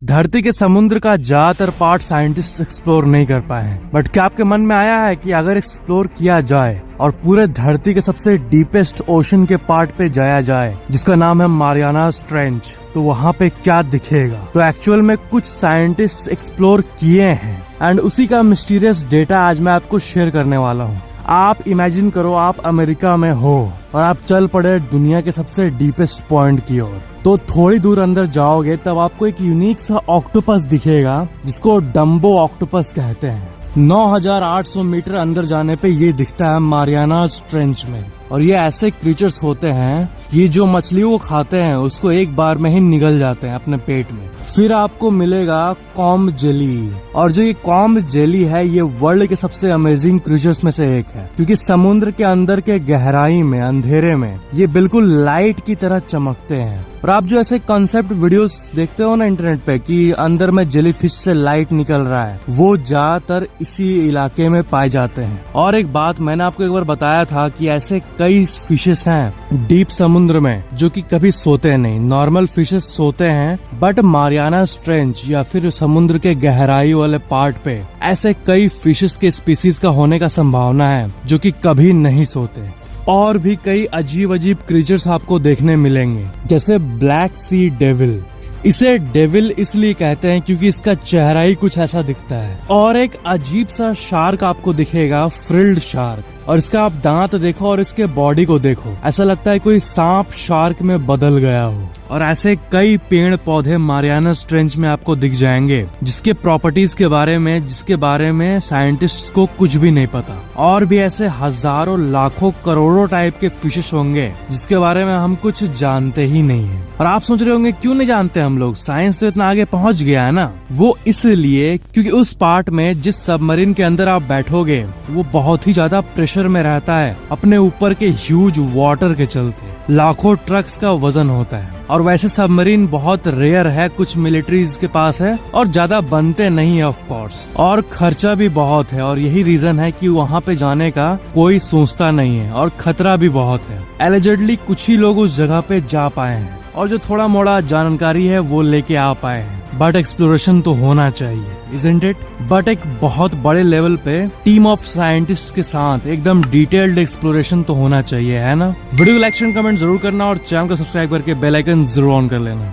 धरती के समुद्र का ज्यादातर पार्ट साइंटिस्ट एक्सप्लोर नहीं कर पाए हैं, बट क्या आपके मन में आया है कि अगर एक्सप्लोर किया जाए और पूरे धरती के सबसे डीपेस्ट ओशन के पार्ट पे जाया जाए जिसका नाम है मारियाना ट्रेंच, तो वहाँ पे क्या दिखेगा? तो एक्चुअल में कुछ साइंटिस्ट एक्सप्लोर किए हैं एंड उसी का मिस्टीरियस डेटा आज मैं आपको शेयर करने वाला हूँ। आप इमेजिन करो आप अमेरिका में हो और आप चल पड़े दुनिया के सबसे डीपेस्ट पॉइंट की ओर। तो थोड़ी दूर अंदर जाओगे तब आपको एक यूनिक सा ऑक्टोपस दिखेगा जिसको डम्बो ऑक्टोपस कहते हैं। 9,800 मीटर अंदर जाने पे ये दिखता है मारियाना ट्रेंच में। और ये ऐसे क्रीचर्स होते हैं ये जो मछलियों को खाते हैं उसको एक बार में ही निगल जाते हैं अपने पेट में। फिर आपको मिलेगा कॉम्ब जेली, और जो ये कॉम्ब जेली है ये वर्ल्ड के सबसे अमेजिंग क्रीचर्स में से एक है, क्योंकि समुद्र के अंदर के गहराई में अंधेरे में ये बिल्कुल लाइट की तरह चमकते हैं। और आप जो ऐसे कॉन्सेप्ट वीडियोस देखते हो ना इंटरनेट पे कि अंदर में जेलीफिश से लाइट निकल रहा है, वो ज्यादातर इसी इलाके में पाए जाते हैं। और एक बात मैंने आपको एक बार बताया था कि ऐसे कई फिशेस हैं डीप समुद्र में जो कि कभी सोते नहीं। नॉर्मल फिशेस सोते हैं, बट मारियाना ट्रेंच या फिर समुद्र के गहराई वाले पार्ट पे ऐसे कई फिशेस के स्पीसीज का होने का संभावना है जो कि कभी नहीं सोते। और भी कई अजीब अजीब क्रीचर्स आपको देखने मिलेंगे, जैसे ब्लैक सी डेविल। इसे डेविल इसलिए कहते हैं क्योंकि इसका चेहरा ही कुछ ऐसा दिखता है। और एक अजीब सा शार्क आपको दिखेगा, फ्रिल्ड शार्क। और इसका आप दांत देखो और इसके बॉडी को देखो, ऐसा लगता है कोई सांप शार्क में बदल गया हो। और ऐसे कई पेड़ पौधे मारियाना ट्रेंच में आपको दिख जाएंगे जिसके प्रॉपर्टीज के बारे में साइंटिस्ट को कुछ भी नहीं पता। और भी ऐसे हजारों लाखों करोड़ों टाइप के फिशेस होंगे जिसके बारे में हम कुछ जानते ही नहीं है। और आप सोच रहे होंगे क्यों नहीं जानते हम लोग, साइंस तो इतना आगे पहुंच गया है ना। वो इसलिए क्योंकि उस पार्ट में जिस सबमरीन के अंदर आप बैठोगे वो बहुत ही ज्यादा प्रेशर में रहता है अपने ऊपर के ह्यूज वाटर के चलते। लाखों ट्रक्स का वजन होता है। और वैसे सबमरीन बहुत रेयर है, कुछ मिलिट्रीज के पास है और ज्यादा बनते नहीं है ऑफ कोर्स। और खर्चा भी बहुत है, और यही रीजन है कि वहाँ पे जाने का कोई सोचता नहीं है। और खतरा भी बहुत है। एलिजेडली कुछ ही लोग उस जगह पे जा पाए हैं और जो थोड़ा मोड़ा जानकारी है वो लेके आ पाए हैं। बट एक्सप्लोरेशन तो होना चाहिए, इजंट इट? बट एक बहुत बड़े लेवल पे टीम ऑफ साइंटिस्ट के साथ एकदम डिटेल्ड एक्सप्लोरेशन तो होना चाहिए, है ना? वीडियो को लाइक एंड कमेंट जरूर करना और चैनल को सब्सक्राइब करके बेल आइकन जरूर ऑन कर लेना।